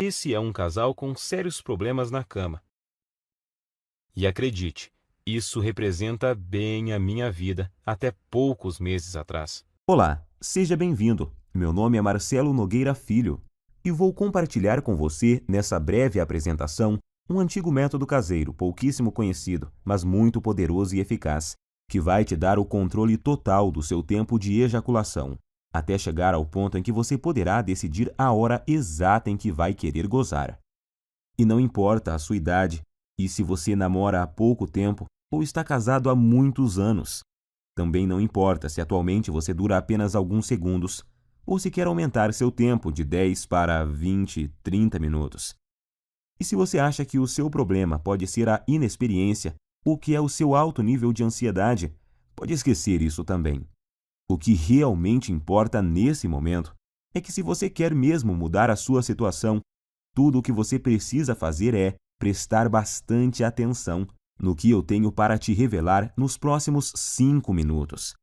Esse é um casal com sérios problemas na cama. E acredite, isso representa bem a minha vida até poucos meses atrás. Olá, seja bem-vindo. Meu nome é Marcelo Nogueira Filho e vou compartilhar com você, nessa breve apresentação, um antigo método caseiro, pouquíssimo conhecido, mas muito poderoso e eficaz, que vai te dar o controle total do seu tempo de ejaculação, até chegar ao ponto em que você poderá decidir a hora exata em que vai querer gozar. E não importa a sua idade, e se você namora há pouco tempo ou está casado há muitos anos. Também não importa se atualmente você dura apenas alguns segundos, ou se quer aumentar seu tempo de 10 para 20, 30 minutos. E se você acha que o seu problema pode ser a inexperiência, ou que é o seu alto nível de ansiedade, pode esquecer isso também. O que realmente importa nesse momento é que se você quer mesmo mudar a sua situação, tudo o que você precisa fazer é prestar bastante atenção no que eu tenho para te revelar nos próximos 5 minutos.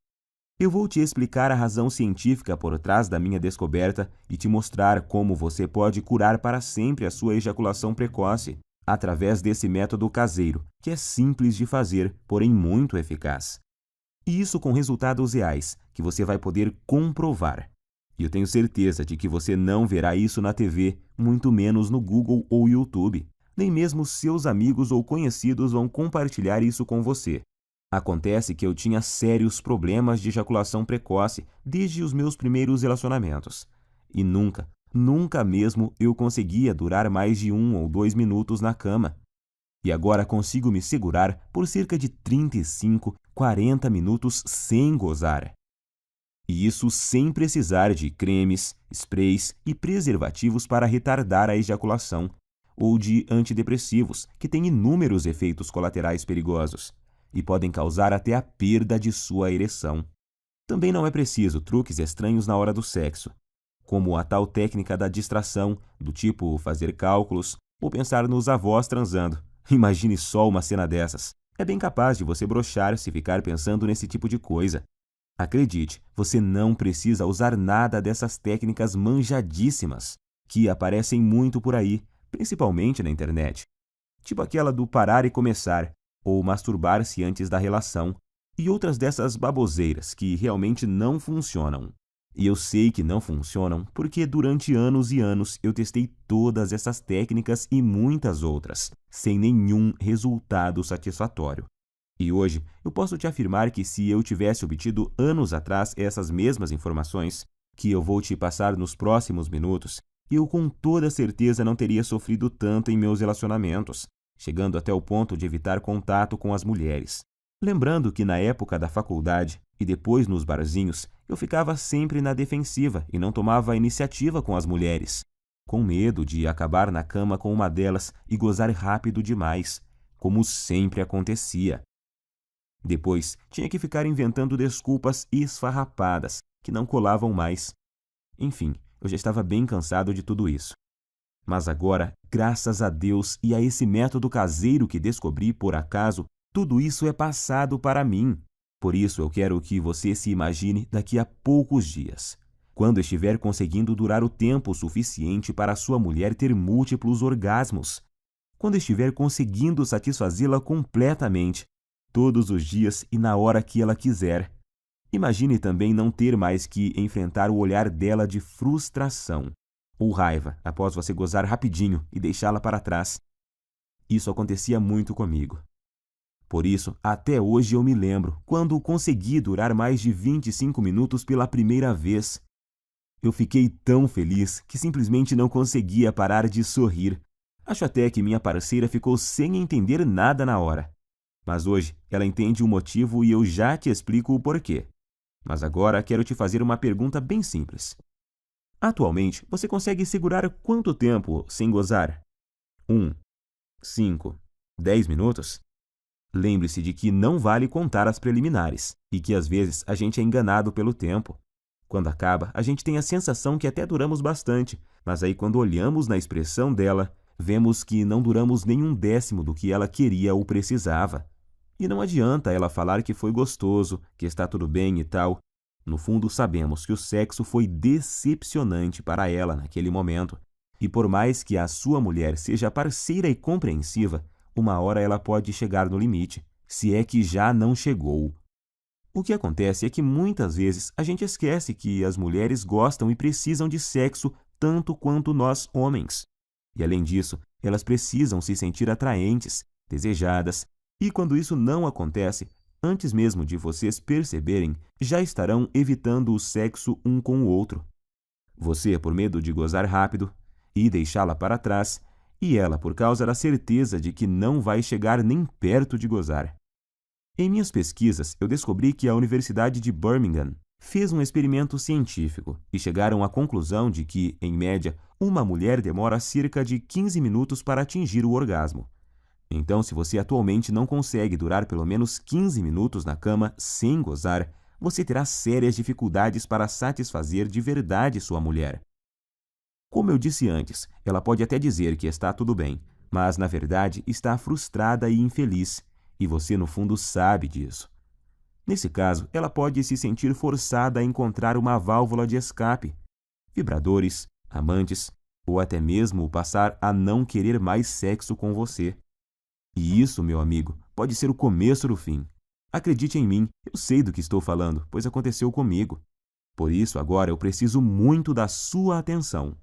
Eu vou te explicar a razão científica por trás da minha descoberta e te mostrar como você pode curar para sempre a sua ejaculação precoce através desse método caseiro, que é simples de fazer, porém muito eficaz. E isso com resultados reais, que você vai poder comprovar. E eu tenho certeza de que você não verá isso na TV, muito menos no Google ou YouTube. Nem mesmo seus amigos ou conhecidos vão compartilhar isso com você. Acontece que eu tinha sérios problemas de ejaculação precoce desde os meus primeiros relacionamentos. E nunca mesmo eu conseguia durar mais de 1 ou 2 minutos na cama. E agora consigo me segurar por cerca de 35, 40 minutos sem gozar. E isso sem precisar de cremes, sprays e preservativos para retardar a ejaculação, ou de antidepressivos, que têm inúmeros efeitos colaterais perigosos e podem causar até a perda de sua ereção. Também não é preciso truques estranhos na hora do sexo, como a tal técnica da distração, do tipo fazer cálculos ou pensar nos avós transando. Imagine só uma cena dessas. É bem capaz de você broxar se ficar pensando nesse tipo de coisa. Acredite, você não precisa usar nada dessas técnicas manjadíssimas, que aparecem muito por aí, principalmente na internet. Tipo aquela do parar e começar, ou masturbar-se antes da relação, e outras dessas baboseiras que realmente não funcionam. E eu sei que não funcionam porque durante anos e anos eu testei todas essas técnicas e muitas outras, sem nenhum resultado satisfatório. E hoje eu posso te afirmar que se eu tivesse obtido anos atrás essas mesmas informações, que eu vou te passar nos próximos minutos, eu com toda certeza não teria sofrido tanto em meus relacionamentos, chegando até o ponto de evitar contato com as mulheres. Lembrando que na época da faculdade e depois nos barzinhos, eu ficava sempre na defensiva e não tomava iniciativa com as mulheres, com medo de acabar na cama com uma delas e gozar rápido demais, como sempre acontecia. Depois, tinha que ficar inventando desculpas esfarrapadas, que não colavam mais. Enfim, eu já estava bem cansado de tudo isso. Mas agora, graças a Deus e a esse método caseiro que descobri por acaso, tudo isso é passado para mim. Por isso eu quero que você se imagine daqui a poucos dias, quando estiver conseguindo durar o tempo suficiente para sua mulher ter múltiplos orgasmos, quando estiver conseguindo satisfazê-la completamente, todos os dias e na hora que ela quiser. Imagine também não ter mais que enfrentar o olhar dela de frustração ou raiva após você gozar rapidinho e deixá-la para trás. Isso acontecia muito comigo. Por isso, até hoje eu me lembro quando consegui durar mais de 25 minutos pela primeira vez. Eu fiquei tão feliz que simplesmente não conseguia parar de sorrir. Acho até que minha parceira ficou sem entender nada na hora. Mas hoje ela entende o motivo e eu já te explico o porquê. Mas agora quero te fazer uma pergunta bem simples. Atualmente, você consegue segurar quanto tempo sem gozar? 1, 5, 10 minutos? Lembre-se de que não vale contar as preliminares e que às vezes a gente é enganado pelo tempo. Quando acaba, a gente tem a sensação que até duramos bastante, mas aí quando olhamos na expressão dela, vemos que não duramos nem 1/10 do que ela queria ou precisava. E não adianta ela falar que foi gostoso, que está tudo bem e tal. No fundo, sabemos que o sexo foi decepcionante para ela naquele momento. E por mais que a sua mulher seja parceira e compreensiva, uma hora ela pode chegar no limite, se é que já não chegou. O que acontece é que muitas vezes a gente esquece que as mulheres gostam e precisam de sexo tanto quanto nós homens. E além disso, elas precisam se sentir atraentes, desejadas, e quando isso não acontece, antes mesmo de vocês perceberem, já estarão evitando o sexo um com o outro. Você por medo de gozar rápido e deixá-la para trás, e ela por causa da certeza de que não vai chegar nem perto de gozar. Em minhas pesquisas, eu descobri que a Universidade de Birmingham fez um experimento científico e chegaram à conclusão de que, em média, uma mulher demora cerca de 15 minutos para atingir o orgasmo. Então, se você atualmente não consegue durar pelo menos 15 minutos na cama sem gozar, você terá sérias dificuldades para satisfazer de verdade sua mulher. Como eu disse antes, ela pode até dizer que está tudo bem, mas na verdade está frustrada e infeliz, e você no fundo sabe disso. Nesse caso, ela pode se sentir forçada a encontrar uma válvula de escape, vibradores, amantes, ou até mesmo passar a não querer mais sexo com você. E isso, meu amigo, pode ser o começo do fim. Acredite em mim, eu sei do que estou falando, pois aconteceu comigo. Por isso, agora eu preciso muito da sua atenção.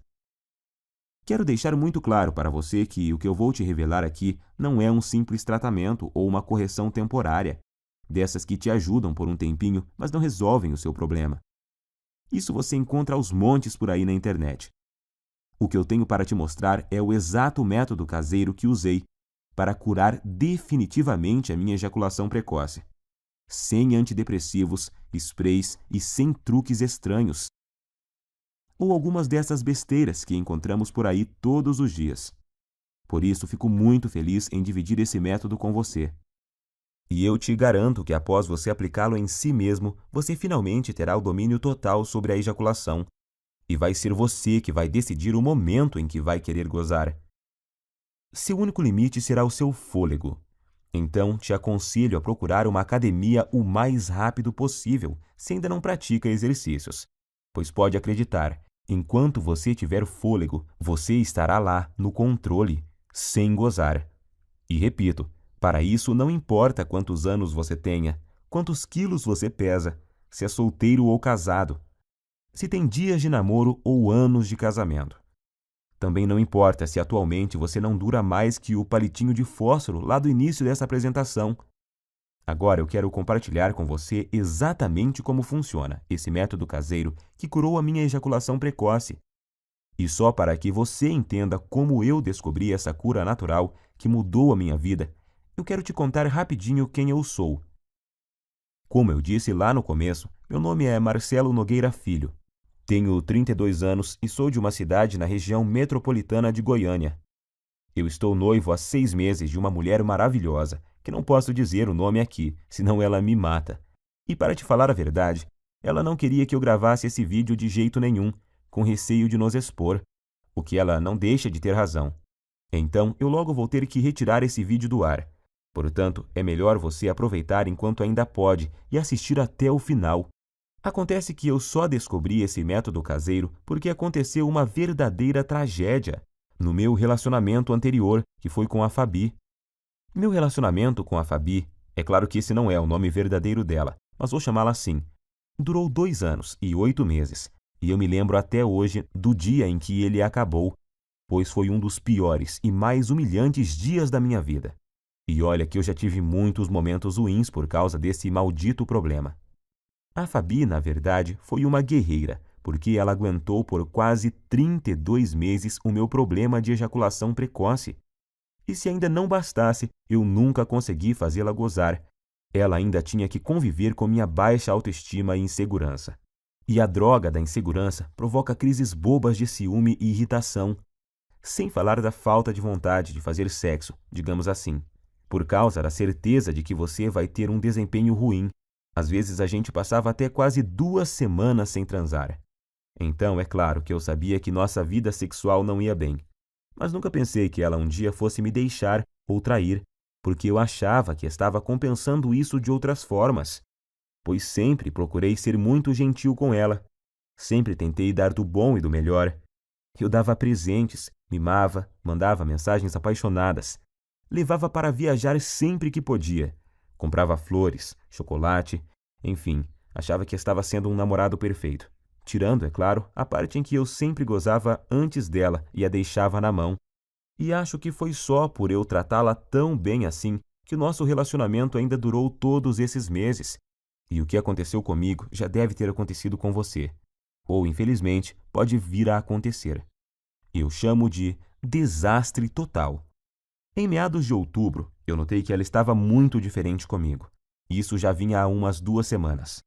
Quero deixar muito claro para você que o que eu vou te revelar aqui não é um simples tratamento ou uma correção temporária, dessas que te ajudam por um tempinho, mas não resolvem o seu problema. Isso você encontra aos montes por aí na internet. O que eu tenho para te mostrar é o exato método caseiro que usei para curar definitivamente a minha ejaculação precoce. Sem antidepressivos, sprays e sem truques estranhos. Ou algumas dessas besteiras que encontramos por aí todos os dias. Por isso, fico muito feliz em dividir esse método com você. E eu te garanto que após você aplicá-lo em si mesmo, você finalmente terá o domínio total sobre a ejaculação. E vai ser você que vai decidir o momento em que vai querer gozar. Seu único limite será o seu fôlego. Então, te aconselho a procurar uma academia o mais rápido possível, se ainda não pratica exercícios. Pois pode acreditar, enquanto você tiver fôlego, você estará lá, no controle, sem gozar. E repito, para isso não importa quantos anos você tenha, quantos quilos você pesa, se é solteiro ou casado, se tem dias de namoro ou anos de casamento. Também não importa se atualmente você não dura mais que o palitinho de fósforo lá do início dessa apresentação. Agora eu quero compartilhar com você exatamente como funciona esse método caseiro que curou a minha ejaculação precoce. E só para que você entenda como eu descobri essa cura natural que mudou a minha vida, eu quero te contar rapidinho quem eu sou. Como eu disse lá no começo, meu nome é Marcelo Nogueira Filho. Tenho 32 anos e sou de uma cidade na região metropolitana de Goiânia. Eu estou noivo há 6 meses de uma mulher maravilhosa, que não posso dizer o nome aqui, senão ela me mata. E para te falar a verdade, ela não queria que eu gravasse esse vídeo de jeito nenhum, com receio de nos expor, o que ela não deixa de ter razão. Então, eu logo vou ter que retirar esse vídeo do ar. Portanto, é melhor você aproveitar enquanto ainda pode e assistir até o final. Acontece que eu só descobri esse método caseiro porque aconteceu uma verdadeira tragédia no meu relacionamento anterior, que foi com a Fabi. Meu relacionamento com a Fabi, é claro que esse não é o nome verdadeiro dela, mas vou chamá-la assim, durou 2 anos e 8 meses, e eu me lembro até hoje do dia em que ele acabou, pois foi um dos piores e mais humilhantes dias da minha vida. E olha que eu já tive muitos momentos ruins por causa desse maldito problema. A Fabi, na verdade, foi uma guerreira, porque ela aguentou por quase 32 meses o meu problema de ejaculação precoce. E se ainda não bastasse, eu nunca consegui fazê-la gozar. Ela ainda tinha que conviver com minha baixa autoestima e insegurança. E a droga da insegurança provoca crises bobas de ciúme e irritação, sem falar da falta de vontade de fazer sexo, digamos assim, por causa da certeza de que você vai ter um desempenho ruim. Às vezes a gente passava até quase 2 semanas sem transar. Então, é claro que eu sabia que nossa vida sexual não ia bem. Mas nunca pensei que ela um dia fosse me deixar ou trair, porque eu achava que estava compensando isso de outras formas. Pois sempre procurei ser muito gentil com ela. Sempre tentei dar do bom e do melhor. Eu dava presentes, Mimava, mandava mensagens apaixonadas. Levava para viajar sempre que podia. Comprava flores, chocolate, enfim, achava que estava sendo um namorado perfeito. Tirando, é claro, a parte em que eu sempre gozava antes dela e a deixava na mão. E acho que foi só por eu tratá-la tão bem assim que o nosso relacionamento ainda durou todos esses meses. E o que aconteceu comigo já deve ter acontecido com você. Ou, infelizmente, pode vir a acontecer. Eu chamo de desastre total. Em meados de outubro, eu notei que ela estava muito diferente comigo. Isso já vinha há umas 2 semanas.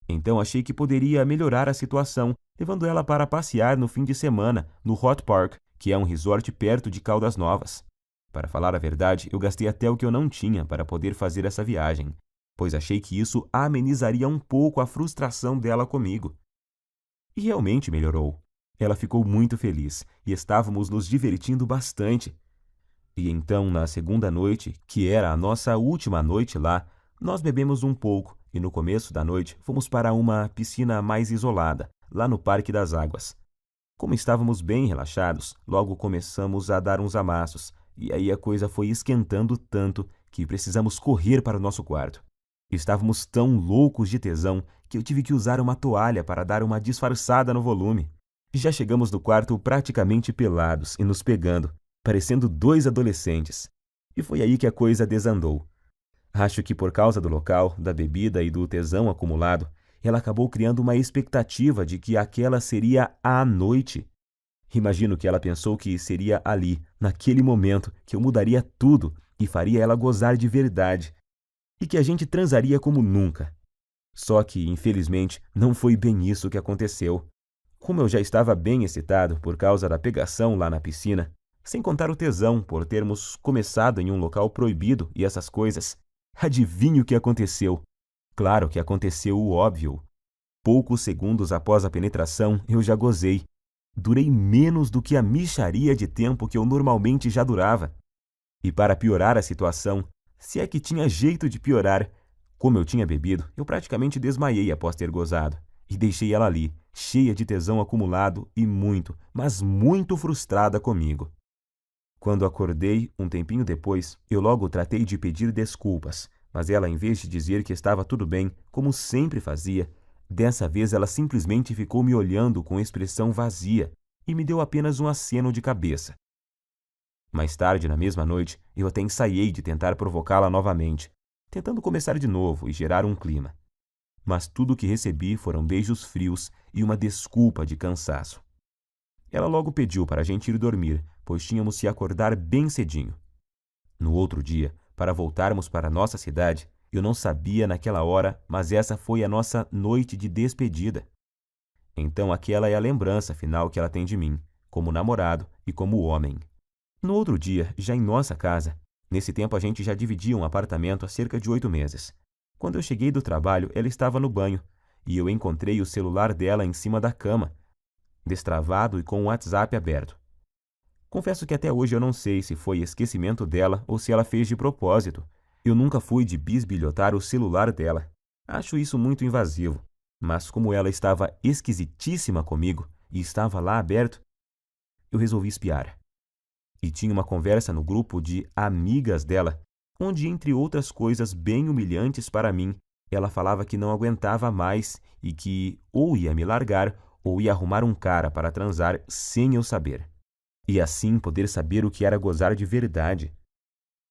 Então achei que poderia melhorar a situação, levando ela para passear no fim de semana no Hot Park, que é um resort perto de Caldas Novas. Para falar a verdade, eu gastei até o que eu não tinha para poder fazer essa viagem, pois achei que isso amenizaria um pouco a frustração dela comigo. E realmente melhorou. Ela ficou muito feliz e estávamos nos divertindo bastante. E então, na segunda noite, que era a nossa última noite lá, nós bebemos um pouco e no começo da noite fomos para uma piscina mais isolada, lá no Parque das Águas. Como estávamos bem relaxados, logo começamos a dar uns amassos, e aí a coisa foi esquentando tanto que precisamos correr para o nosso quarto. Estávamos tão loucos de tesão que eu tive que usar uma toalha para dar uma disfarçada no volume. Já chegamos no quarto praticamente pelados e nos pegando, parecendo 2 adolescentes. E foi aí que a coisa desandou. Acho que por causa do local, da bebida e do tesão acumulado, ela acabou criando uma expectativa de que aquela seria a noite. Imagino que ela pensou que seria ali, naquele momento, que eu mudaria tudo e faria ela gozar de verdade. E que a gente transaria como nunca. Só que, infelizmente, não foi bem isso que aconteceu. Como eu já estava bem excitado por causa da pegação lá na piscina, sem contar o tesão por termos começado em um local proibido e essas coisas, adivinhe o que aconteceu? Claro que aconteceu o óbvio. Poucos segundos após a penetração, eu já gozei. Durei menos do que a mixaria de tempo que eu normalmente já durava. E para piorar a situação, se é que tinha jeito de piorar, como eu tinha bebido, eu praticamente desmaiei após ter gozado. E deixei ela ali, cheia de tesão acumulado e muito, mas muito frustrada comigo. Quando acordei, um tempinho depois, eu logo tratei de pedir desculpas, mas ela, em vez de dizer que estava tudo bem, como sempre fazia, dessa vez ela simplesmente ficou me olhando com expressão vazia e me deu apenas um aceno de cabeça. Mais tarde, na mesma noite, eu até ensaiei de tentar provocá-la novamente, tentando começar de novo e gerar um clima. Mas tudo o que recebi foram beijos frios e uma desculpa de cansaço. Ela logo pediu para a gente ir dormir, pois tínhamos que acordar bem cedinho. No outro dia, para voltarmos para a nossa cidade, eu não sabia naquela hora, mas essa foi a nossa noite de despedida. Então aquela é a lembrança final que ela tem de mim, como namorado e como homem. No outro dia, já em nossa casa, nesse tempo a gente já dividia um apartamento há cerca de 8 meses. Quando eu cheguei do trabalho, ela estava no banho, e eu encontrei o celular dela em cima da cama, destravado e com o WhatsApp aberto. Confesso que até hoje eu não sei se foi esquecimento dela ou se ela fez de propósito. Eu nunca fui de bisbilhotar o celular dela. Acho isso muito invasivo. Mas como ela estava esquisitíssima comigo e estava lá aberto, eu resolvi espiar. E tinha uma conversa no grupo de amigas dela, onde, entre outras coisas bem humilhantes para mim, ela falava que não aguentava mais e que ou ia me largar ou ia arrumar um cara para transar sem eu saber. E assim poder saber o que era gozar de verdade.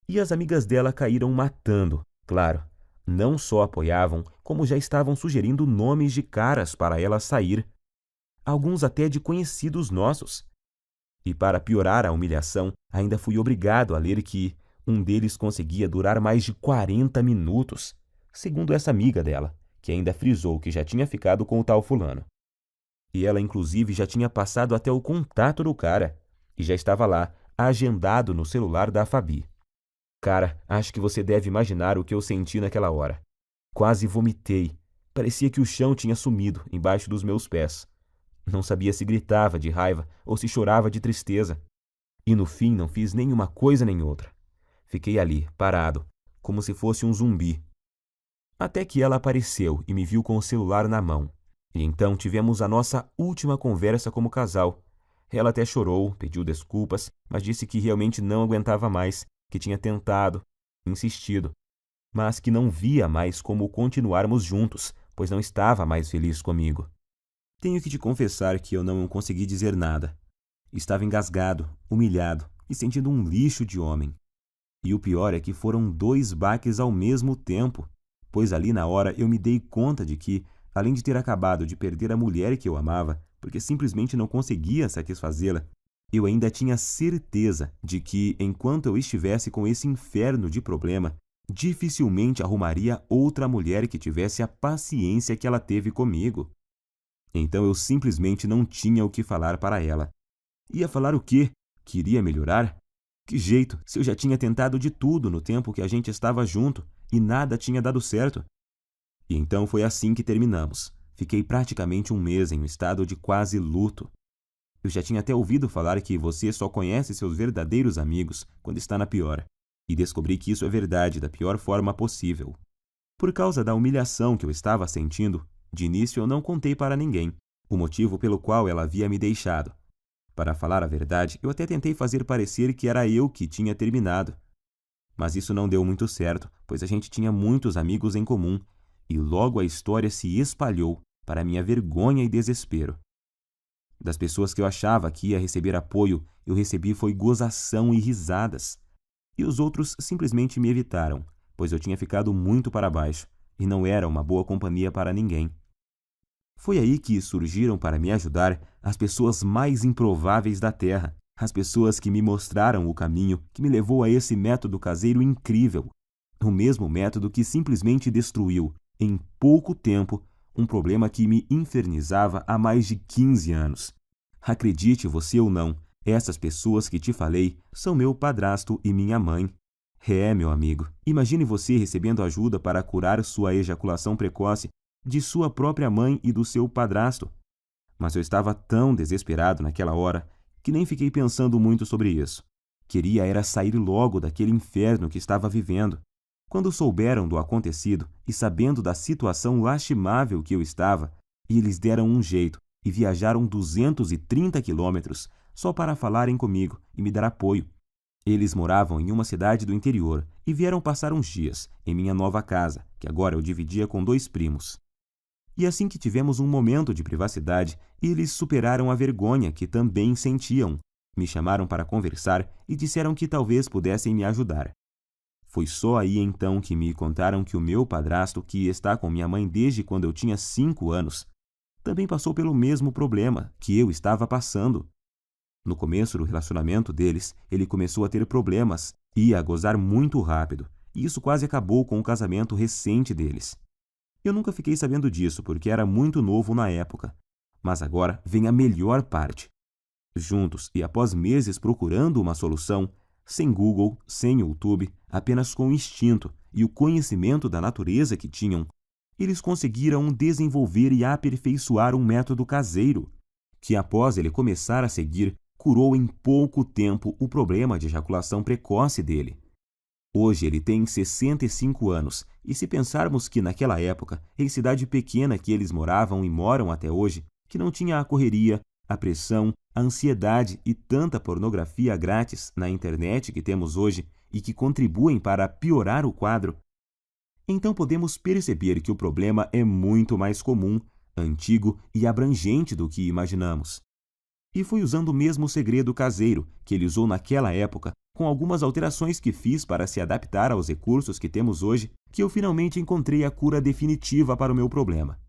E as amigas dela caíram matando, claro. Não só apoiavam, como já estavam sugerindo nomes de caras para ela sair. Alguns até de conhecidos nossos. E para piorar a humilhação, ainda fui obrigado a ler que um deles conseguia durar mais de 40 minutos, segundo essa amiga dela, que ainda frisou que já tinha ficado com o tal fulano. E ela inclusive já tinha passado até o contato do cara, e já estava lá, agendado no celular da Fabi. Cara, acho que você deve imaginar o que eu senti naquela hora. Quase vomitei. Parecia que o chão tinha sumido embaixo dos meus pés. Não sabia se gritava de raiva ou se chorava de tristeza. E no fim não fiz nem uma coisa nem outra. Fiquei ali, parado, como se fosse um zumbi. Até que ela apareceu e me viu com o celular na mão. E então tivemos a nossa última conversa como casal. Ela até chorou, pediu desculpas, mas disse que realmente não aguentava mais, que tinha tentado, insistido, mas que não via mais como continuarmos juntos, pois não estava mais feliz comigo. Tenho que te confessar que eu não consegui dizer nada. Estava engasgado, humilhado e sentindo um lixo de homem. E o pior é que foram 2 baques ao mesmo tempo, pois ali na hora eu me dei conta de que, além de ter acabado de perder a mulher que eu amava, porque simplesmente não conseguia satisfazê-la, eu ainda tinha certeza de que, enquanto eu estivesse com esse inferno de problema, dificilmente arrumaria outra mulher que tivesse a paciência que ela teve comigo. Então eu simplesmente não tinha o que falar para ela. Ia falar o quê? Queria melhorar? Que jeito, se eu já tinha tentado de tudo no tempo que a gente estava junto e nada tinha dado certo? E então foi assim que terminamos. Fiquei praticamente um mês em um estado de quase luto. Eu já tinha até ouvido falar que você só conhece seus verdadeiros amigos quando está na pior. E descobri que isso é verdade da pior forma possível. Por causa da humilhação que eu estava sentindo, de início eu não contei para ninguém o motivo pelo qual ela havia me deixado. Para falar a verdade, eu até tentei fazer parecer que era eu que tinha terminado. Mas isso não deu muito certo, pois a gente tinha muitos amigos em comum, e logo a história se espalhou, para minha vergonha e desespero. Das pessoas que eu achava que ia receber apoio, eu recebi foi gozação e risadas. E os outros simplesmente me evitaram, pois eu tinha ficado muito para baixo, e não era uma boa companhia para ninguém. Foi aí que surgiram para me ajudar as pessoas mais improváveis da Terra, as pessoas que me mostraram o caminho que me levou a esse método caseiro incrível, o mesmo método que simplesmente destruiu, em pouco tempo, um problema que me infernizava há mais de 15 anos. Acredite você ou não, essas pessoas que te falei são meu padrasto e minha mãe. Meu amigo, imagine você recebendo ajuda para curar sua ejaculação precoce de sua própria mãe e do seu padrasto. Mas eu estava tão desesperado naquela hora que nem fiquei pensando muito sobre isso. Queria era sair logo daquele inferno que estava vivendo. Quando souberam do acontecido e sabendo da situação lastimável que eu estava, eles deram um jeito e viajaram 230 quilômetros só para falarem comigo e me dar apoio. Eles moravam em uma cidade do interior e vieram passar uns dias em minha nova casa, que agora eu dividia com 2 primos. E assim que tivemos um momento de privacidade, eles superaram a vergonha que também sentiam, me chamaram para conversar e disseram que talvez pudessem me ajudar. Foi só aí então que me contaram que o meu padrasto, que está com minha mãe desde quando eu tinha 5 anos, também passou pelo mesmo problema que eu estava passando. No começo do relacionamento deles, ele começou a ter problemas e a gozar muito rápido, e isso quase acabou com o casamento recente deles. Eu nunca fiquei sabendo disso porque era muito novo na época, mas agora vem a melhor parte. Juntos e após meses procurando uma solução, sem Google, sem YouTube, apenas com o instinto e o conhecimento da natureza que tinham, eles conseguiram desenvolver e aperfeiçoar um método caseiro, que após ele começar a seguir, curou em pouco tempo o problema de ejaculação precoce dele. Hoje ele tem 65 anos, e se pensarmos que naquela época, em cidade pequena que eles moravam e moram até hoje, que não tinha a correria, a pressão, a ansiedade e tanta pornografia grátis na internet que temos hoje e que contribuem para piorar o quadro, então podemos perceber que o problema é muito mais comum, antigo e abrangente do que imaginamos. E foi usando o mesmo segredo caseiro que ele usou naquela época, com algumas alterações que fiz para se adaptar aos recursos que temos hoje, que eu finalmente encontrei a cura definitiva para o meu problema.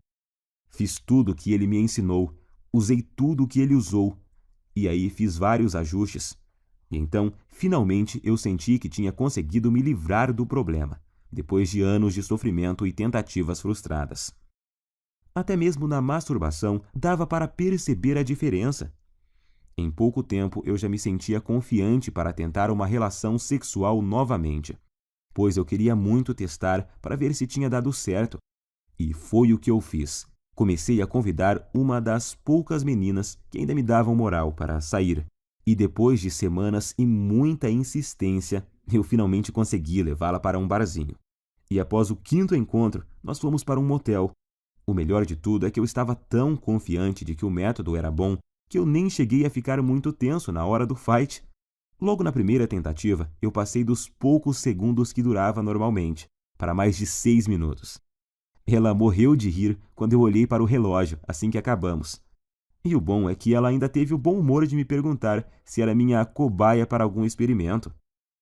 Fiz tudo o que ele me ensinou, usei tudo o que ele usou, e aí fiz vários ajustes. E então, finalmente, eu senti que tinha conseguido me livrar do problema, depois de anos de sofrimento e tentativas frustradas. Até mesmo na masturbação dava para perceber a diferença. Em pouco tempo eu já me sentia confiante para tentar uma relação sexual novamente, pois eu queria muito testar para ver se tinha dado certo. E foi o que eu fiz. Comecei a convidar uma das poucas meninas que ainda me davam moral para sair. E depois de semanas e muita insistência, eu finalmente consegui levá-la para um barzinho. E após o 5º encontro, nós fomos para um motel. O melhor de tudo é que eu estava tão confiante de que o método era bom que eu nem cheguei a ficar muito tenso na hora do fight. Logo na primeira tentativa, eu passei dos poucos segundos que durava normalmente, para mais de 6 minutos. Ela morreu de rir quando eu olhei para o relógio assim que acabamos. E o bom é que ela ainda teve o bom humor de me perguntar se era minha cobaia para algum experimento.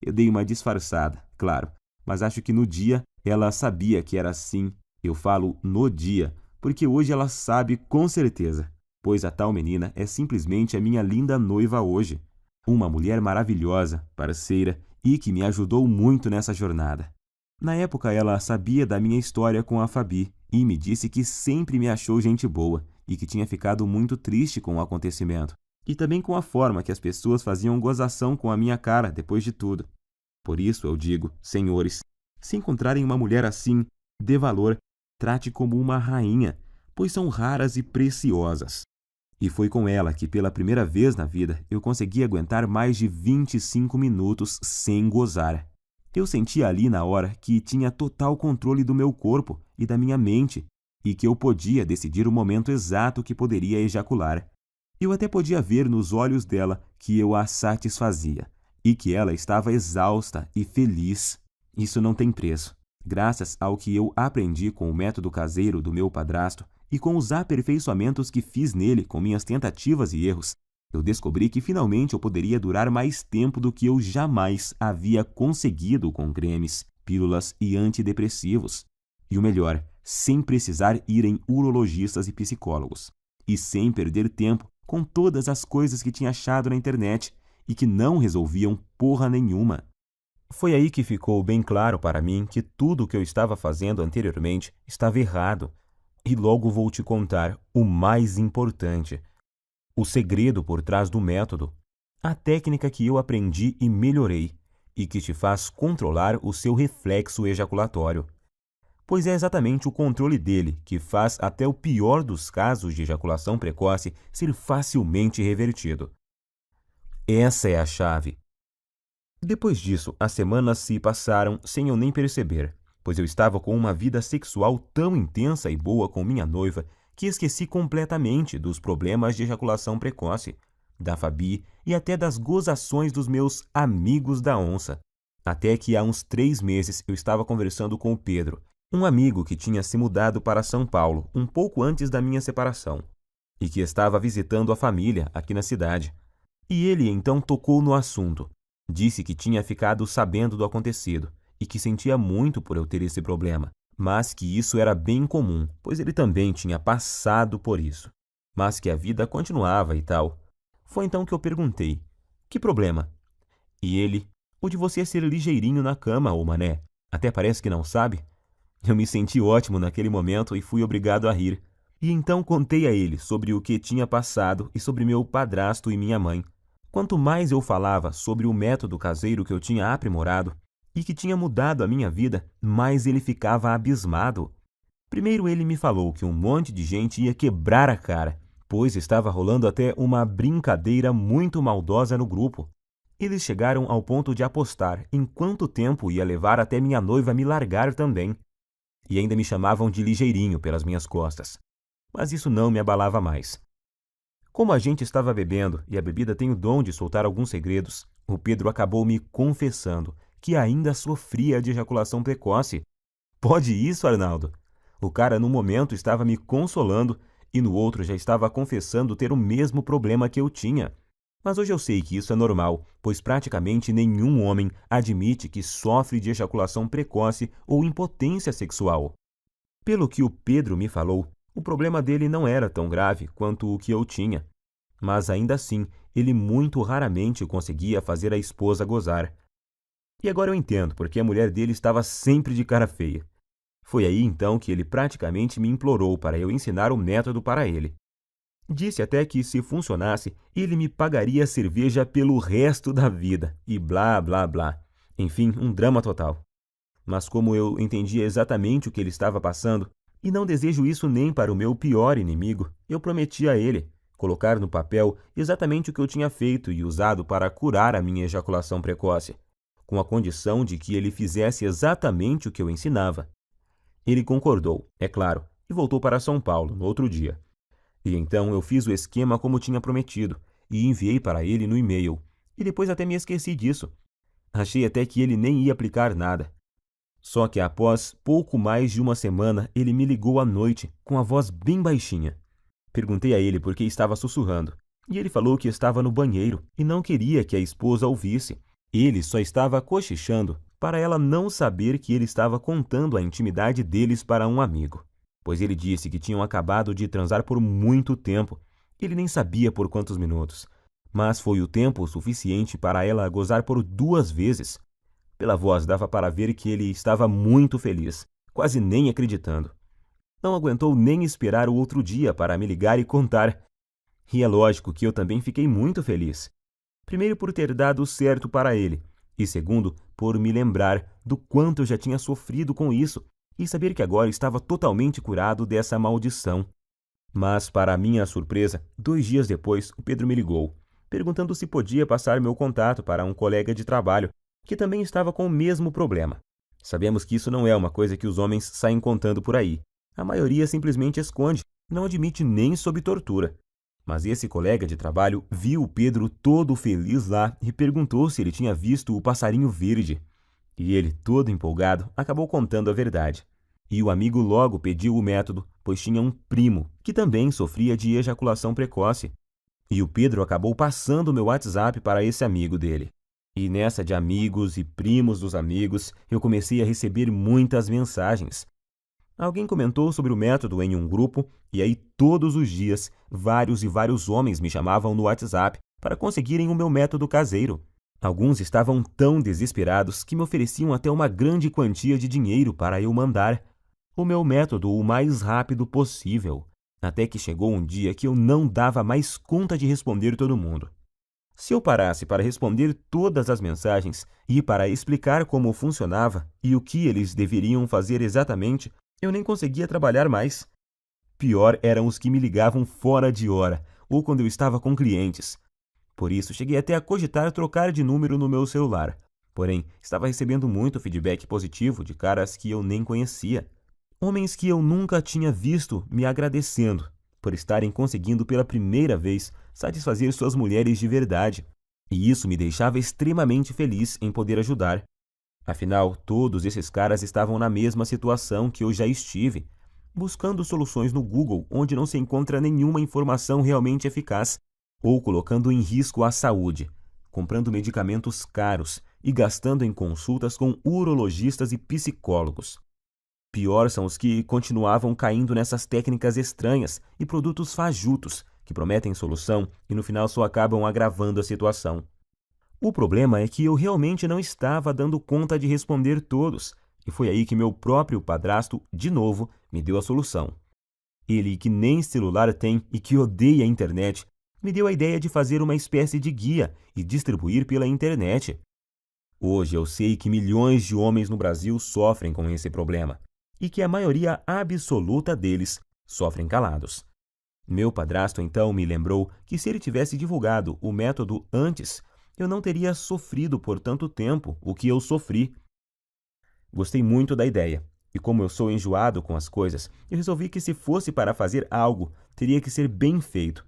Eu dei uma disfarçada, claro, mas acho que no dia ela sabia que era assim. Eu falo no dia, porque hoje ela sabe com certeza, pois a tal menina é simplesmente a minha linda noiva hoje. Uma mulher maravilhosa, parceira e que me ajudou muito nessa jornada. Na época ela sabia da minha história com a Fabi e me disse que sempre me achou gente boa e que tinha ficado muito triste com o acontecimento e também com a forma que as pessoas faziam gozação com a minha cara depois de tudo. Por isso eu digo, senhores, se encontrarem uma mulher assim, dê valor, trate como uma rainha, pois são raras e preciosas. E foi com ela que, pela primeira vez na vida, eu consegui aguentar mais de 25 minutos sem gozar. Eu sentia ali na hora que tinha total controle do meu corpo e da minha mente, e que eu podia decidir o momento exato que poderia ejacular. Eu até podia ver nos olhos dela que eu a satisfazia, e que ela estava exausta e feliz. Isso não tem preço. Graças ao que eu aprendi com o método caseiro do meu padrasto, e com os aperfeiçoamentos que fiz nele com minhas tentativas e erros, eu descobri que finalmente eu poderia durar mais tempo do que eu jamais havia conseguido com cremes, pílulas e antidepressivos. E o melhor, sem precisar ir em urologistas e psicólogos. E sem perder tempo com todas as coisas que tinha achado na internet e que não resolviam porra nenhuma. Foi aí que ficou bem claro para mim que tudo o que eu estava fazendo anteriormente estava errado. E logo vou te contar o mais importante, o segredo por trás do método, a técnica que eu aprendi e melhorei, e que te faz controlar o seu reflexo ejaculatório. Pois é exatamente o controle dele que faz até o pior dos casos de ejaculação precoce ser facilmente revertido. Essa é a chave. Depois disso, as semanas se passaram sem eu nem perceber, pois eu estava com uma vida sexual tão intensa e boa com minha noiva que esqueci completamente dos problemas de ejaculação precoce, da Fabi e até das gozações dos meus amigos da onça. Até que há uns 3 meses eu estava conversando com o Pedro, um amigo que tinha se mudado para São Paulo um pouco antes da minha separação e que estava visitando a família aqui na cidade. E ele então tocou no assunto. Disse que tinha ficado sabendo do acontecido e que sentia muito por eu ter esse problema, mas que isso era bem comum, pois ele também tinha passado por isso, mas que a vida continuava e tal. Foi então que eu perguntei, que problema? E ele, o de você ser ligeirinho na cama, ô mané, até parece que não sabe. Eu me senti ótimo naquele momento e fui obrigado a rir. E então contei a ele sobre o que tinha passado e sobre meu padrasto e minha mãe. Quanto mais eu falava sobre o método caseiro que eu tinha aprimorado e que tinha mudado a minha vida, mais ele ficava abismado. Primeiro ele me falou que um monte de gente ia quebrar a cara, pois estava rolando até uma brincadeira muito maldosa no grupo. Eles chegaram ao ponto de apostar em quanto tempo ia levar até minha noiva me largar também. E ainda me chamavam de ligeirinho pelas minhas costas. Mas isso não me abalava mais. Como a gente estava bebendo e a bebida tem o dom de soltar alguns segredos, o Pedro acabou me confessando que ainda sofria de ejaculação precoce. Pode isso, Arnaldo? O cara num momento estava me consolando e no outro já estava confessando ter o mesmo problema que eu tinha. Mas hoje eu sei que isso é normal, pois praticamente nenhum homem admite que sofre de ejaculação precoce ou impotência sexual. Pelo que o Pedro me falou, o problema dele não era tão grave quanto o que eu tinha, mas ainda assim ele muito raramente conseguia fazer a esposa gozar. E agora eu entendo porque a mulher dele estava sempre de cara feia. Foi aí então que ele praticamente me implorou para eu ensinar o método para ele. Disse até que, se funcionasse, ele me pagaria cerveja pelo resto da vida, e blá blá blá. Enfim, um drama total. Mas como eu entendia exatamente o que ele estava passando, e não desejo isso nem para o meu pior inimigo, eu prometi a ele colocar no papel exatamente o que eu tinha feito e usado para curar a minha ejaculação precoce, com a condição de que ele fizesse exatamente o que eu ensinava. Ele concordou, é claro, e voltou para São Paulo no outro dia. E então eu fiz o esquema como tinha prometido e enviei para ele no e-mail. E depois até me esqueci disso. Achei até que ele nem ia aplicar nada. Só que após pouco mais de uma semana, ele me ligou à noite, com a voz bem baixinha. Perguntei a ele por que estava sussurrando, e ele falou que estava no banheiro e não queria que a esposa ouvisse. Ele só estava cochichando para ela não saber que ele estava contando a intimidade deles para um amigo, pois ele disse que tinham acabado de transar por muito tempo. Ele nem sabia por quantos minutos, mas foi o tempo suficiente para ela gozar por 2 vezes. Pela voz dava para ver que ele estava muito feliz, quase nem acreditando. Não aguentou nem esperar o outro dia para me ligar e contar. E é lógico que eu também fiquei muito feliz. Primeiro por ter dado certo para ele, e segundo por me lembrar do quanto eu já tinha sofrido com isso e saber que agora estava totalmente curado dessa maldição. Mas, para minha surpresa, 2 dias depois, o Pedro me ligou, perguntando se podia passar meu contato para um colega de trabalho que também estava com o mesmo problema. Sabemos que isso não é uma coisa que os homens saem contando por aí. A maioria simplesmente esconde, não admite nem sob tortura. Mas esse colega de trabalho viu o Pedro todo feliz lá e perguntou se ele tinha visto o passarinho verde. E ele, todo empolgado, acabou contando a verdade. E o amigo logo pediu o método, pois tinha um primo que também sofria de ejaculação precoce. E o Pedro acabou passando o meu WhatsApp para esse amigo dele. E nessa de amigos e primos dos amigos, eu comecei a receber muitas mensagens. Alguém comentou sobre o método em um grupo, e aí todos os dias, vários e vários homens me chamavam no WhatsApp para conseguirem o meu método caseiro. Alguns estavam tão desesperados que me ofereciam até uma grande quantia de dinheiro para eu mandar o meu método o mais rápido possível, até que chegou um dia que eu não dava mais conta de responder todo mundo. Se eu parasse para responder todas as mensagens e para explicar como funcionava e o que eles deveriam fazer exatamente, eu nem conseguia trabalhar mais. Pior eram os que me ligavam fora de hora ou quando eu estava com clientes. Por isso, cheguei até a cogitar trocar de número no meu celular. Porém, estava recebendo muito feedback positivo de caras que eu nem conhecia. Homens que eu nunca tinha visto me agradecendo por estarem conseguindo pela primeira vez satisfazer suas mulheres de verdade. E isso me deixava extremamente feliz em poder ajudar. Afinal, todos esses caras estavam na mesma situação que eu já estive, buscando soluções no Google onde não se encontra nenhuma informação realmente eficaz, ou colocando em risco a saúde, comprando medicamentos caros e gastando em consultas com urologistas e psicólogos. Pior são os que continuavam caindo nessas técnicas estranhas e produtos fajutos que prometem solução e no final só acabam agravando a situação. O problema é que eu realmente não estava dando conta de responder todos, e foi aí que meu próprio padrasto, de novo, me deu a solução. Ele, que nem celular tem e que odeia a internet, me deu a ideia de fazer uma espécie de guia e distribuir pela internet. Hoje eu sei que milhões de homens no Brasil sofrem com esse problema, e que a maioria absoluta deles sofrem calados. Meu padrasto então me lembrou que se ele tivesse divulgado o método antes, eu não teria sofrido por tanto tempo o que eu sofri. Gostei muito da ideia, e como eu sou enjoado com as coisas, eu resolvi que se fosse para fazer algo, teria que ser bem feito.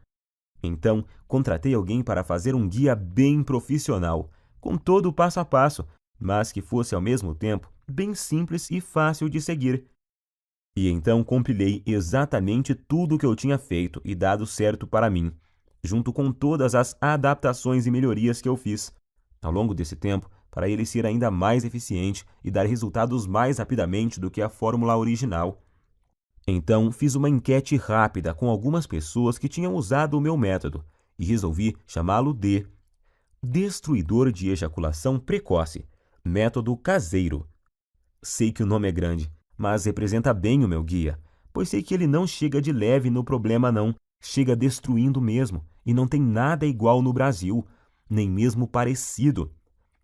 Então, contratei alguém para fazer um guia bem profissional, com todo o passo a passo, mas que fosse ao mesmo tempo bem simples e fácil de seguir. E então compilei exatamente tudo o que eu tinha feito e dado certo para mim, junto com todas as adaptações e melhorias que eu fiz ao longo desse tempo, para ele ser ainda mais eficiente e dar resultados mais rapidamente do que a fórmula original. Então, fiz uma enquete rápida com algumas pessoas que tinham usado o meu método e resolvi chamá-lo de Destruidor de Ejaculação Precoce, Método Caseiro. Sei que o nome é grande, mas representa bem o meu guia, pois sei que ele não chega de leve no problema não, chega destruindo mesmo, e não tem nada igual no Brasil, nem mesmo parecido.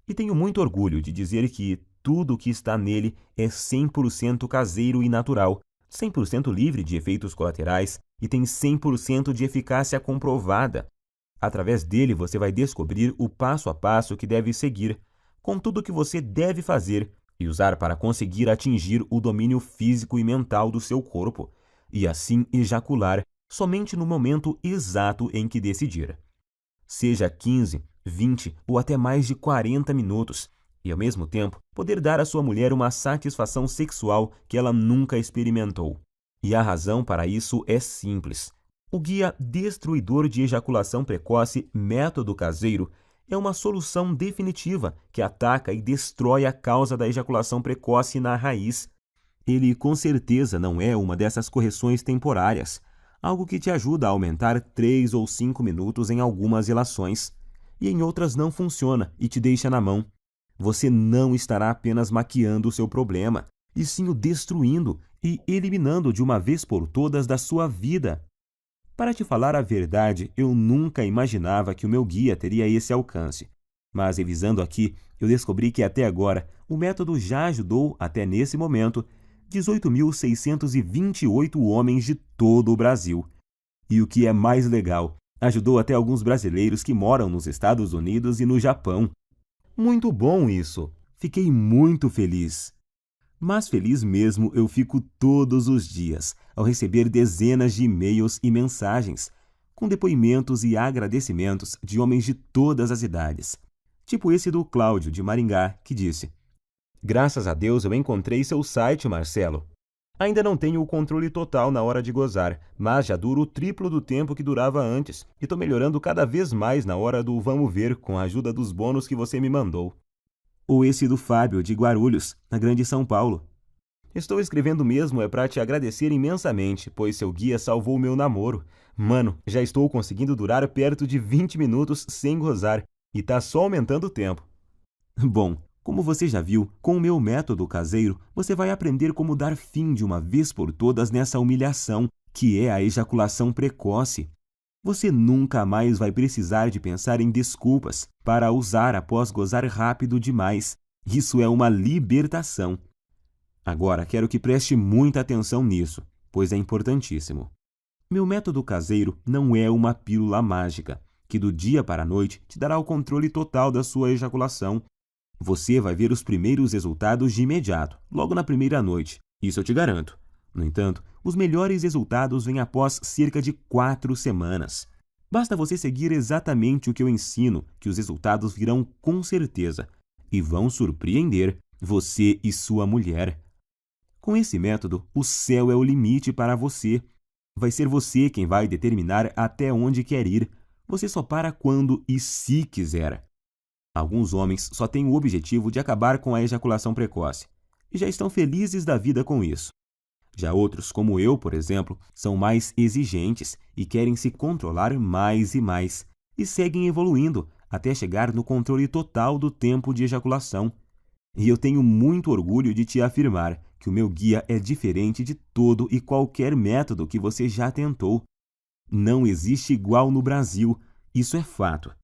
E tenho muito orgulho de dizer que tudo o que está nele é 100% caseiro e natural, 100% livre de efeitos colaterais e tem 100% de eficácia comprovada. Através dele você vai descobrir o passo a passo que deve seguir, com tudo o que você deve fazer e usar para conseguir atingir o domínio físico e mental do seu corpo, e assim ejacular somente no momento exato em que decidir. Seja 15, 20 ou até mais de 40 minutos, e ao mesmo tempo poder dar à sua mulher uma satisfação sexual que ela nunca experimentou. E a razão para isso é simples. O guia destruidor de ejaculação precoce Método Caseiro é uma solução definitiva que ataca e destrói a causa da ejaculação precoce na raiz. Ele com certeza não é uma dessas correções temporárias, algo que te ajuda a aumentar 3 ou 5 minutos em algumas relações, e em outras não funciona e te deixa na mão. Você não estará apenas maquiando o seu problema, e sim o destruindo e eliminando de uma vez por todas da sua vida. Para te falar a verdade, eu nunca imaginava que o meu guia teria esse alcance. Mas revisando aqui, eu descobri que até agora o método já ajudou, até nesse momento, 18.628 homens de todo o Brasil. E o que é mais legal, ajudou até alguns brasileiros que moram nos Estados Unidos e no Japão. Muito bom isso! Fiquei muito feliz. Mas feliz mesmo eu fico todos os dias ao receber dezenas de e-mails e mensagens, com depoimentos e agradecimentos de homens de todas as idades. Tipo esse do Cláudio, de Maringá, que disse: "Graças a Deus eu encontrei seu site, Marcelo. Ainda não tenho o controle total na hora de gozar, mas já duro o triplo do tempo que durava antes e estou melhorando cada vez mais na hora do vamos ver com a ajuda dos bônus que você me mandou." Ou esse do Fábio, de Guarulhos, na Grande São Paulo: "Estou escrevendo mesmo é para te agradecer imensamente, pois seu guia salvou o meu namoro. Mano, já estou conseguindo durar perto de 20 minutos sem gozar e tá só aumentando o tempo." Bom, como você já viu, com o meu método caseiro, você vai aprender como dar fim de uma vez por todas nessa humilhação, que é a ejaculação precoce. Você nunca mais vai precisar de pensar em desculpas para usar após gozar rápido demais. Isso é uma libertação. Agora, quero que preste muita atenção nisso, pois é importantíssimo. Meu método caseiro não é uma pílula mágica, que do dia para a noite te dará o controle total da sua ejaculação. Você vai ver os primeiros resultados de imediato, logo na primeira noite. Isso eu te garanto. No entanto, os melhores resultados vêm após cerca de 4 semanas. Basta você seguir exatamente o que eu ensino, que os resultados virão com certeza e vão surpreender você e sua mulher. Com esse método, o céu é o limite para você. Vai ser você quem vai determinar até onde quer ir. Você só para quando e se quiser. Alguns homens só têm o objetivo de acabar com a ejaculação precoce e já estão felizes da vida com isso. Já outros, como eu, por exemplo, são mais exigentes e querem se controlar mais e mais, e seguem evoluindo até chegar no controle total do tempo de ejaculação. E eu tenho muito orgulho de te afirmar que o meu guia é diferente de todo e qualquer método que você já tentou. Não existe igual no Brasil, isso é fato.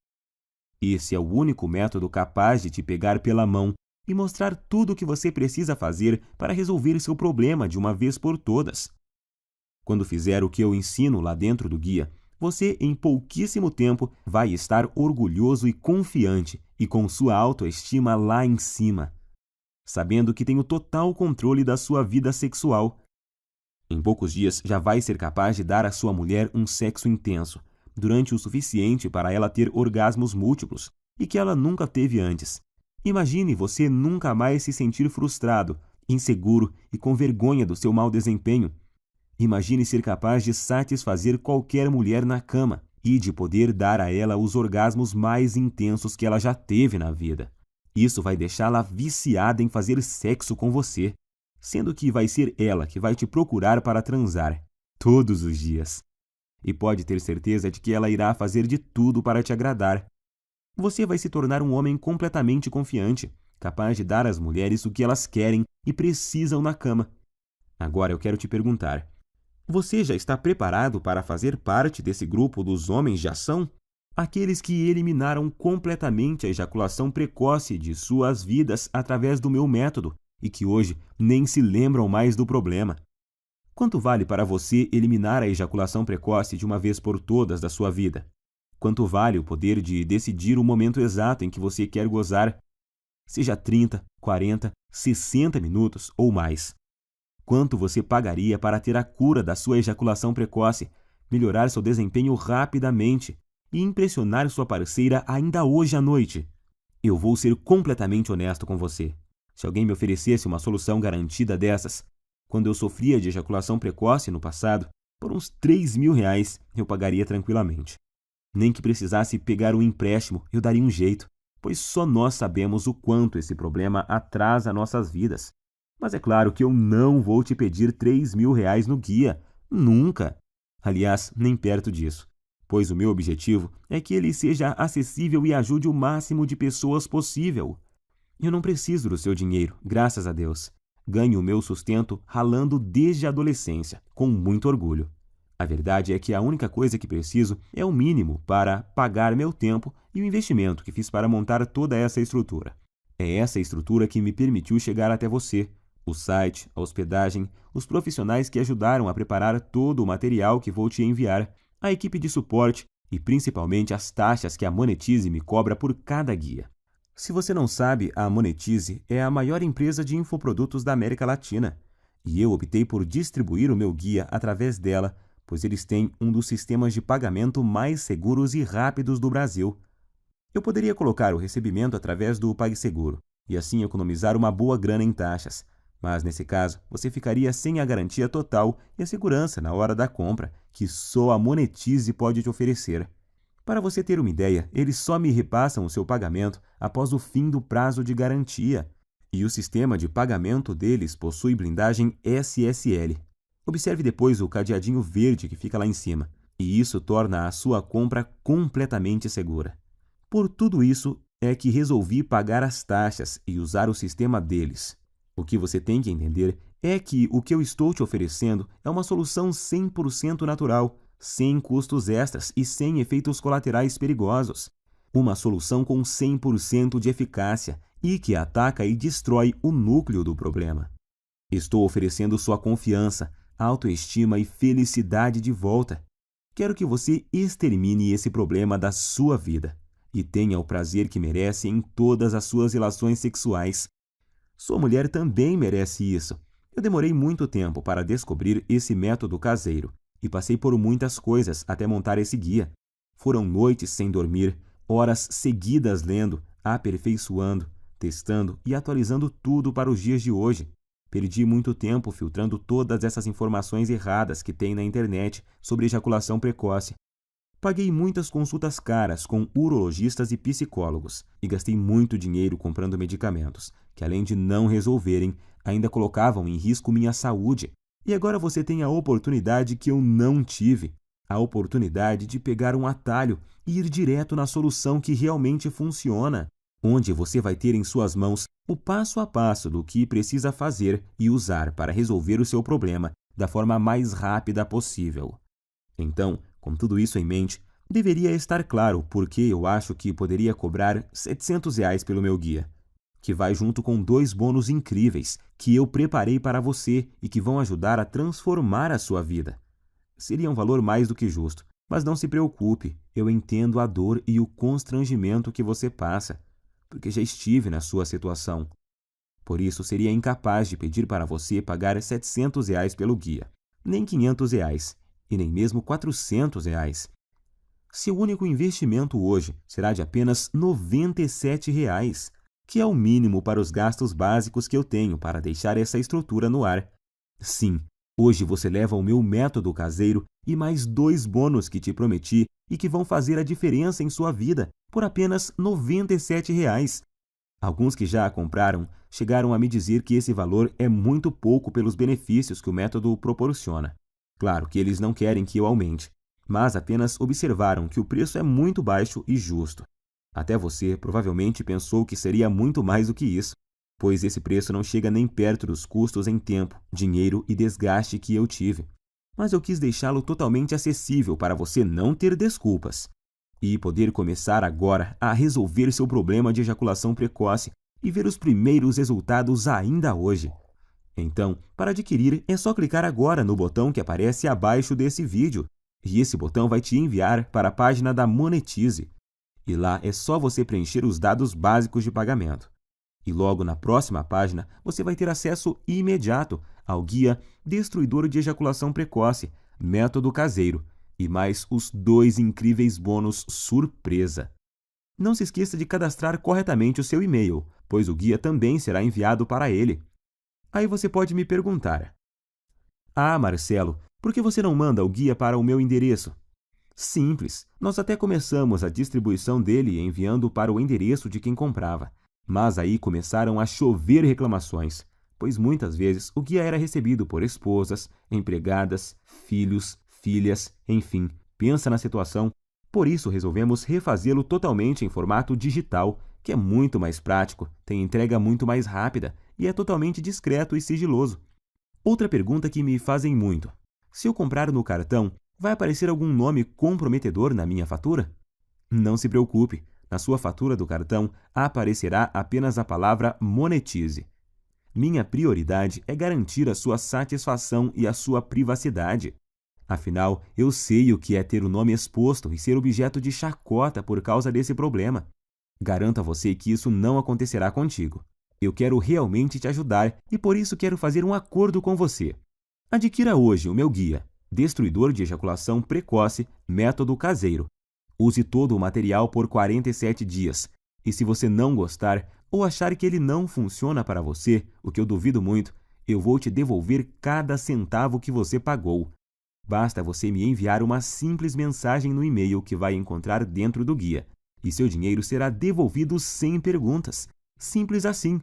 Esse é o único método capaz de te pegar pela mão e mostrar tudo o que você precisa fazer para resolver seu problema de uma vez por todas. Quando fizer o que eu ensino lá dentro do guia, você em pouquíssimo tempo vai estar orgulhoso e confiante e com sua autoestima lá em cima, sabendo que tem o total controle da sua vida sexual. Em poucos dias já vai ser capaz de dar à sua mulher um sexo intenso, durante o suficiente para ela ter orgasmos múltiplos e que ela nunca teve antes. Imagine você nunca mais se sentir frustrado, inseguro e com vergonha do seu mau desempenho. Imagine ser capaz de satisfazer qualquer mulher na cama e de poder dar a ela os orgasmos mais intensos que ela já teve na vida. Isso vai deixá-la viciada em fazer sexo com você, sendo que vai ser ela que vai te procurar para transar, todos os dias. E pode ter certeza de que ela irá fazer de tudo para te agradar. Você vai se tornar um homem completamente confiante, capaz de dar às mulheres o que elas querem e precisam na cama. Agora eu quero te perguntar: você já está preparado para fazer parte desse grupo dos homens de ação? Aqueles que eliminaram completamente a ejaculação precoce de suas vidas através do meu método e que hoje nem se lembram mais do problema. Quanto vale para você eliminar a ejaculação precoce de uma vez por todas da sua vida? Quanto vale o poder de decidir o momento exato em que você quer gozar? Seja 30, 40, 60 minutos ou mais. Quanto você pagaria para ter a cura da sua ejaculação precoce, melhorar seu desempenho rapidamente e impressionar sua parceira ainda hoje à noite. Eu vou ser completamente honesto com você. Se alguém me oferecesse uma solução garantida dessas, quando eu sofria de ejaculação precoce no passado, por uns R$ 3.000 eu pagaria tranquilamente. Nem que precisasse pegar um empréstimo, eu daria um jeito, pois só nós sabemos o quanto esse problema atrasa nossas vidas. Mas é claro que eu não vou te pedir R$ 3.000 no guia. Nunca! Aliás, nem perto disso, pois o meu objetivo é que ele seja acessível e ajude o máximo de pessoas possível. Eu não preciso do seu dinheiro, graças a Deus. Ganho o meu sustento ralando desde a adolescência, com muito orgulho. A verdade é que a única coisa que preciso é o mínimo para pagar meu tempo e o investimento que fiz para montar toda essa estrutura. É essa estrutura que me permitiu chegar até você. O site, a hospedagem, os profissionais que ajudaram a preparar todo o material que vou te enviar, a equipe de suporte e principalmente as taxas que a Monetize me cobra por cada guia. Se você não sabe, a Monetize é a maior empresa de infoprodutos da América Latina e eu optei por distribuir o meu guia através dela, pois eles têm um dos sistemas de pagamento mais seguros e rápidos do Brasil. Eu poderia colocar o recebimento através do PagSeguro e assim economizar uma boa grana em taxas, mas nesse caso você ficaria sem a garantia total e a segurança na hora da compra que só a Monetize pode te oferecer. Para você ter uma ideia, eles só me repassam o seu pagamento após o fim do prazo de garantia, e o sistema de pagamento deles possui blindagem SSL. Observe depois o cadeadinho verde que fica lá em cima, e isso torna a sua compra completamente segura. Por tudo isso é que resolvi pagar as taxas e usar o sistema deles. O que você tem que entender é que o que eu estou te oferecendo é uma solução 100% natural, sem custos extras e sem efeitos colaterais perigosos. Uma solução com 100% de eficácia e que ataca e destrói o núcleo do problema. Estou oferecendo sua confiança, autoestima e felicidade de volta. Quero que você extermine esse problema da sua vida e tenha o prazer que merece em todas as suas relações sexuais. Sua mulher também merece isso. Eu demorei muito tempo para descobrir esse método caseiro e passei por muitas coisas até montar esse guia. Foram noites sem dormir, horas seguidas lendo, aperfeiçoando, testando e atualizando tudo para os dias de hoje. Perdi muito tempo filtrando todas essas informações erradas que tem na internet sobre ejaculação precoce. Paguei muitas consultas caras com urologistas e psicólogos e gastei muito dinheiro comprando medicamentos, que além de não resolverem, ainda colocavam em risco minha saúde. E agora você tem a oportunidade que eu não tive, a oportunidade de pegar um atalho e ir direto na solução que realmente funciona, onde você vai ter em suas mãos o passo a passo do que precisa fazer e usar para resolver o seu problema da forma mais rápida possível. Então, com tudo isso em mente, deveria estar claro por que eu acho que poderia cobrar R$ 700 pelo meu guia, que vai junto com 2 bônus incríveis que eu preparei para você e que vão ajudar a transformar a sua vida. Seria um valor mais do que justo, mas não se preocupe, eu entendo a dor e o constrangimento que você passa, porque já estive na sua situação. Por isso, seria incapaz de pedir para você pagar R$ 700 pelo guia, nem R$ 500 e nem mesmo R$ 400. Seu único investimento hoje será de apenas R$ 97, que é o mínimo para os gastos básicos que eu tenho para deixar essa estrutura no ar. Sim, hoje você leva o meu método caseiro e mais 2 bônus que te prometi e que vão fazer a diferença em sua vida por apenas R$ 97. Alguns que já a compraram chegaram a me dizer que esse valor é muito pouco pelos benefícios que o método proporciona. Claro que eles não querem que eu aumente, mas apenas observaram que o preço é muito baixo e justo. Até você provavelmente pensou que seria muito mais do que isso, pois esse preço não chega nem perto dos custos em tempo, dinheiro e desgaste que eu tive. Mas eu quis deixá-lo totalmente acessível para você não ter desculpas e poder começar agora a resolver seu problema de ejaculação precoce e ver os primeiros resultados ainda hoje. Então, para adquirir, é só clicar agora no botão que aparece abaixo desse vídeo, e esse botão vai te enviar para a página da Monetize. E lá é só você preencher os dados básicos de pagamento. E logo na próxima página, você vai ter acesso imediato ao guia Destruidor de Ejaculação Precoce, Método Caseiro, e mais os 2 incríveis bônus surpresa. Não se esqueça de cadastrar corretamente o seu e-mail, pois o guia também será enviado para ele. Aí você pode me perguntar: "Ah, Marcelo, por que você não manda o guia para o meu endereço?" Simples, nós até começamos a distribuição dele enviando para o endereço de quem comprava. Mas aí começaram a chover reclamações, pois muitas vezes o guia era recebido por esposas, empregadas, filhos, filhas, enfim, pensa na situação. Por isso resolvemos refazê-lo totalmente em formato digital, que é muito mais prático, tem entrega muito mais rápida e é totalmente discreto e sigiloso. Outra pergunta que me fazem muito: se eu comprar no cartão, vai aparecer algum nome comprometedor na minha fatura? Não se preocupe, na sua fatura do cartão aparecerá apenas a palavra monetize. Minha prioridade é garantir a sua satisfação e a sua privacidade. Afinal, eu sei o que é ter o nome exposto e ser objeto de chacota por causa desse problema. Garanto a você que isso não acontecerá contigo. Eu quero realmente te ajudar e por isso quero fazer um acordo com você. Adquira hoje o meu guia, Destruidor de Ejaculação Precoce, Método Caseiro. Use todo o material por 47 dias. E se você não gostar ou achar que ele não funciona para você, o que eu duvido muito, eu vou te devolver cada centavo que você pagou. Basta você me enviar uma simples mensagem no e-mail que vai encontrar dentro do guia, e seu dinheiro será devolvido sem perguntas. Simples assim.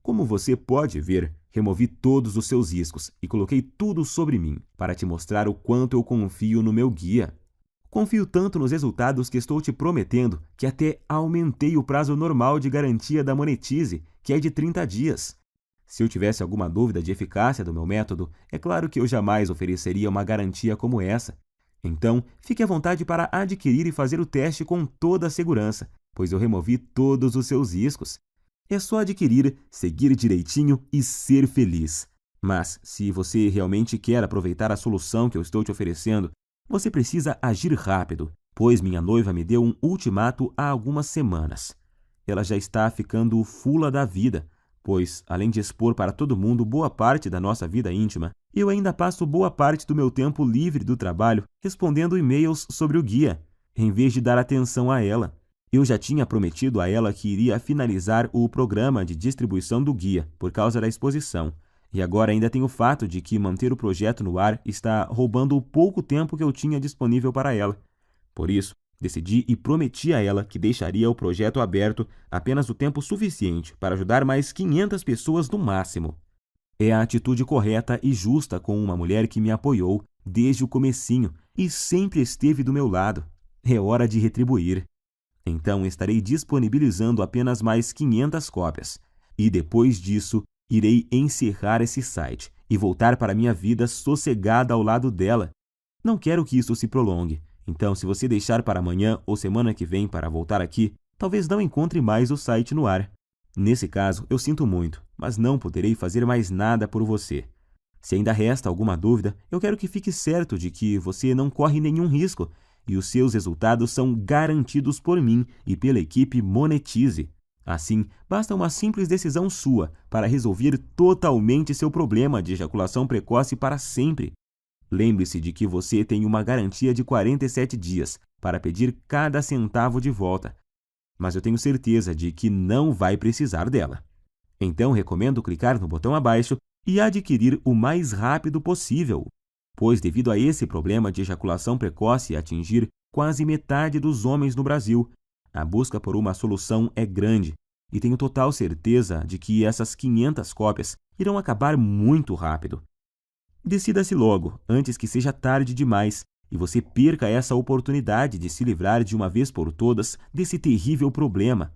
Como você pode ver, removi todos os seus riscos e coloquei tudo sobre mim para te mostrar o quanto eu confio no meu guia. Confio tanto nos resultados que estou te prometendo que até aumentei o prazo normal de garantia da Monetize, que é de 30 dias. Se eu tivesse alguma dúvida de eficácia do meu método, é claro que eu jamais ofereceria uma garantia como essa. Então, fique à vontade para adquirir e fazer o teste com toda a segurança, pois eu removi todos os seus riscos. É só adquirir, seguir direitinho e ser feliz. Mas, se você realmente quer aproveitar a solução que eu estou te oferecendo, você precisa agir rápido, pois minha noiva me deu um ultimato há algumas semanas. Ela já está ficando fula da vida, pois, além de expor para todo mundo boa parte da nossa vida íntima, eu ainda passo boa parte do meu tempo livre do trabalho respondendo e-mails sobre o guia, em vez de dar atenção a ela. Eu já tinha prometido a ela que iria finalizar o programa de distribuição do guia por causa da exposição. E agora ainda tem o fato de que manter o projeto no ar está roubando o pouco tempo que eu tinha disponível para ela. Por isso, decidi e prometi a ela que deixaria o projeto aberto apenas o tempo suficiente para ajudar mais 500 pessoas no máximo. É a atitude correta e justa com uma mulher que me apoiou desde o comecinho e sempre esteve do meu lado. É hora de retribuir. Então estarei disponibilizando apenas mais 500 cópias. E depois disso, irei encerrar esse site e voltar para minha vida sossegada ao lado dela. Não quero que isso se prolongue. Então, se você deixar para amanhã ou semana que vem para voltar aqui, talvez não encontre mais o site no ar. Nesse caso, eu sinto muito, mas não poderei fazer mais nada por você. Se ainda resta alguma dúvida, eu quero que fique certo de que você não corre nenhum risco e os seus resultados são garantidos por mim e pela equipe Monetize. Assim, basta uma simples decisão sua para resolver totalmente seu problema de ejaculação precoce para sempre. Lembre-se de que você tem uma garantia de 47 dias para pedir cada centavo de volta, mas eu tenho certeza de que não vai precisar dela. Então, recomendo clicar no botão abaixo e adquirir o mais rápido possível, pois devido a esse problema de ejaculação precoce atingir quase metade dos homens no Brasil, a busca por uma solução é grande e tenho total certeza de que essas 500 cópias irão acabar muito rápido. Decida-se logo, antes que seja tarde demais e você perca essa oportunidade de se livrar de uma vez por todas desse terrível problema.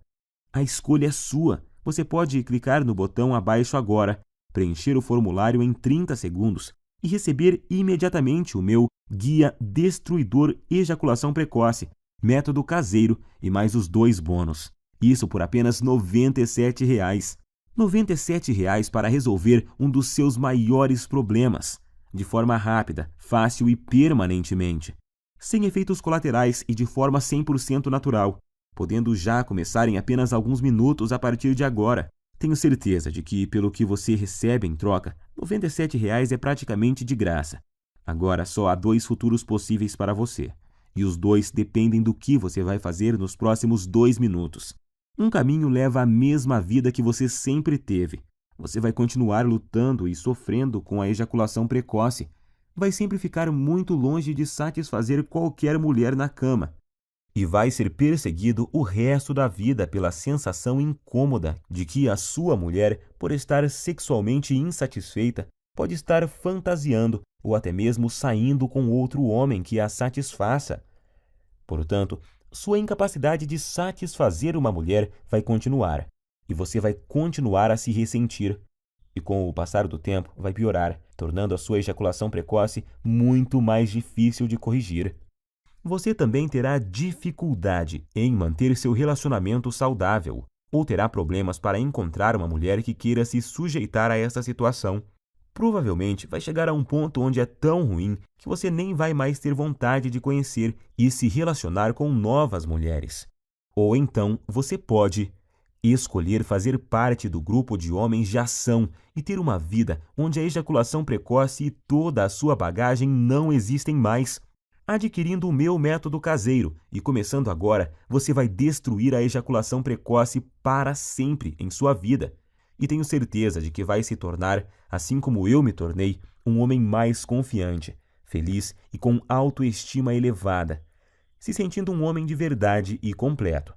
A escolha é sua. Você pode clicar no botão abaixo agora, preencher o formulário em 30 segundos e receber imediatamente o meu Guia Destruidor Ejaculação Precoce, Método Caseiro e mais os 2 bônus. Isso por apenas R$ 97. R$ 97 para resolver um dos seus maiores problemas, de forma rápida, fácil e permanentemente, sem efeitos colaterais e de forma 100% natural, podendo já começar em apenas alguns minutos a partir de agora. Tenho certeza de que, pelo que você recebe em troca, R$ 97 é praticamente de graça. Agora só há 2 futuros possíveis para você, e os 2 dependem do que você vai fazer nos próximos 2 minutos. Um caminho leva à mesma vida que você sempre teve. Você vai continuar lutando e sofrendo com a ejaculação precoce. Vai sempre ficar muito longe de satisfazer qualquer mulher na cama. E vai ser perseguido o resto da vida pela sensação incômoda de que a sua mulher, por estar sexualmente insatisfeita, pode estar fantasiando ou até mesmo saindo com outro homem que a satisfaça. Portanto, sua incapacidade de satisfazer uma mulher vai continuar, e você vai continuar a se ressentir. E com o passar do tempo, vai piorar, tornando a sua ejaculação precoce muito mais difícil de corrigir. Você também terá dificuldade em manter seu relacionamento saudável, ou terá problemas para encontrar uma mulher que queira se sujeitar a essa situação. Provavelmente vai chegar a um ponto onde é tão ruim que você nem vai mais ter vontade de conhecer e se relacionar com novas mulheres. Ou então você pode escolher fazer parte do grupo de homens de ação e ter uma vida onde a ejaculação precoce e toda a sua bagagem não existem mais. Adquirindo o meu método caseiro e começando agora, você vai destruir a ejaculação precoce para sempre em sua vida. E tenho certeza de que vai se tornar, assim como eu me tornei, um homem mais confiante, feliz e com autoestima elevada, se sentindo um homem de verdade e completo.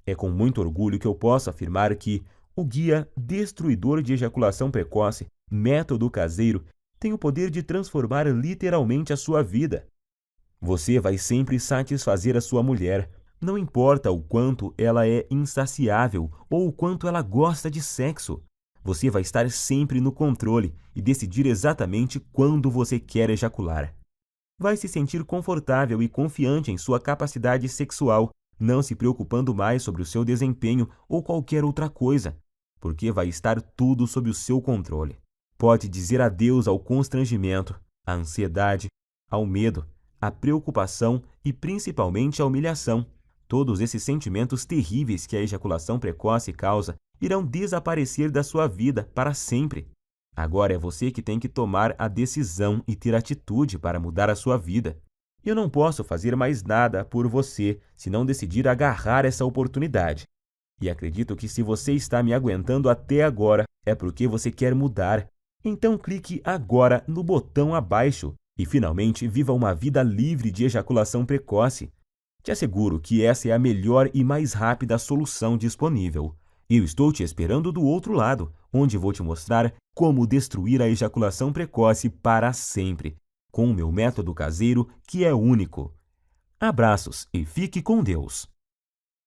É com muito orgulho que eu posso afirmar que o guia destruidor de ejaculação precoce, método caseiro, tem o poder de transformar literalmente a sua vida. Você vai sempre satisfazer a sua mulher, não importa o quanto ela é insaciável ou o quanto ela gosta de sexo. Você vai estar sempre no controle e decidir exatamente quando você quer ejacular. Vai se sentir confortável e confiante em sua capacidade sexual, não se preocupando mais sobre o seu desempenho ou qualquer outra coisa, porque vai estar tudo sob o seu controle. Pode dizer adeus ao constrangimento, à ansiedade, ao medo, à preocupação e principalmente à humilhação. Todos esses sentimentos terríveis que a ejaculação precoce causa irão desaparecer da sua vida para sempre. Agora é você que tem que tomar a decisão e ter atitude para mudar a sua vida. Eu não posso fazer mais nada por você se não decidir agarrar essa oportunidade. E acredito que se você está me aguentando até agora, é porque você quer mudar. Então clique agora no botão abaixo e finalmente viva uma vida livre de ejaculação precoce. Te asseguro que essa é a melhor e mais rápida solução disponível. Eu estou te esperando do outro lado, onde vou te mostrar como destruir a ejaculação precoce para sempre, com o meu método caseiro que é único. Abraços e fique com Deus!